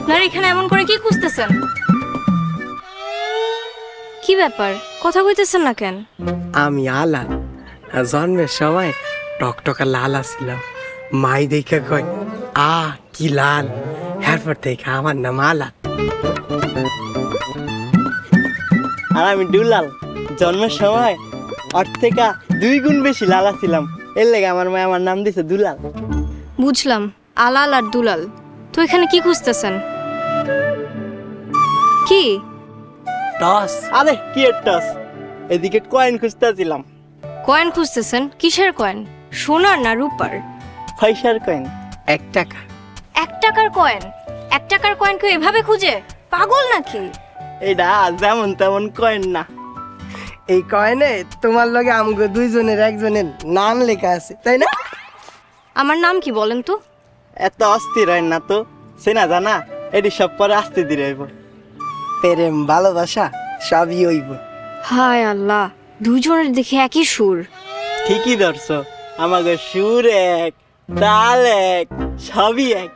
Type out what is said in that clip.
আপনারা এখানে এমন করে কি খুঁজতেছেন? কি ব্যাপার, কথা কইতেছেন না কেন? আমি আলাল, জন্মের সময় টকটকা লাল আসছিলাম। মাই দেখে কয় কি লাল, এরপর থেকে আমার নাম আলাল। আর আমি দুলাল, জন্মের সময় ওর থেকে 2 গুণ বেশি লালা ছিলাম, এর লেগে আমার মা আমার নাম দিছে দুলাল। বুঝলাম, আলাল আর দুলাল। তো এখানে কি খুঁজতেছেন? কি? টস। আরে কি টস, এদিকে কয়েন খুঁজতেছিলাম। কয়েন খুঁজতেছেন? কিসের কয়েন? সোনার না রূপার? পয়সার কয়েন। 1 টাকা। 1 টাকার কয়েন? 1 টাকার কয়েন কেউ এভাবে খুঁজে? পাগল নাকি? এটা যেমন তেমন কয়েন না। এই কয়েনে তোমার লগে আমগো দুইজনের একজনের নাম লেখা আছে, তাই না? আমার নাম কি বলেন তো? এত অস্থির হয় না তো, সেনা জানা এটি সব পরে আসতে দিয়ে হইব। প্রেম ভালোবাসা সবই হইব। হায় আল্লাহ, দুজনের দেখে একই সুর। ঠিকই ধরছো, আমাকে সুর এক, তাল এক, সবই এক।